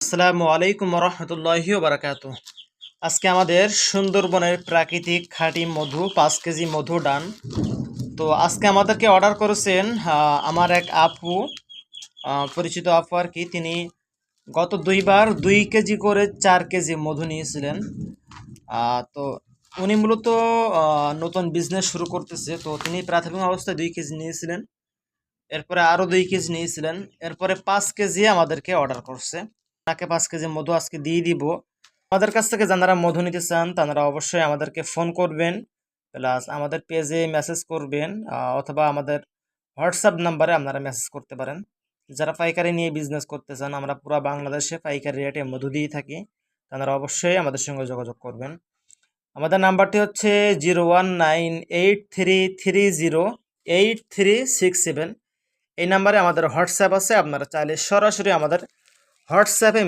আসসালামু আলাইকুম রহমতুল্লাহি বারাকাতু। আজকে আমাদের সুন্দরবনের প্রাকৃতিক খাঁটি মধু 5 কেজি মধু ডান। তো আজকে আমাদেরকে অর্ডার করেছেন আমার এক আপু, পরিচিত আপু আর কি। তিনি গত দুইবার 2 কেজি করে 4 কেজি মধু নিয়েছিলেন। তো উনি মূলত নতুন বিজনেস শুরু করতেছে। তো তিনি প্রাথমিক অবস্থায় 2 কেজি নিয়েছিলেন, এরপরে আরও 2 কেজি নিয়েছিলেন, এরপরে 5 কেজি আমাদেরকে অর্ডার করছে। তাকে 5 কেজি মধু আজকে দিয়ে দিব। আমাদের কাছ থেকে যারা মধু নিতে চান তারা অবশ্যই আমাদেরকে ফোন করবেন, প্লাস আমাদের পেজে মেসেজ করবেন, অথবা আমাদের হোয়াটসঅ্যাপ নাম্বারে আপনারা মেসেজ করতে পারেন। যারা পাইকারি নিয়ে বিজনেস করতে চান, আমরা পুরো বাংলাদেশে পাইকারি রেটে মধু দিয়ে থাকি, তারা অবশ্যই আমাদের সঙ্গে যোগাযোগ করবেন। আমাদের নাম্বারটি হচ্ছে 01983308367। এই নাম্বারে আমাদের হোয়াটসঅ্যাপ আছে, আপনারা চাইলে সরাসরি আমাদের হোয়াটসঅ্যাপে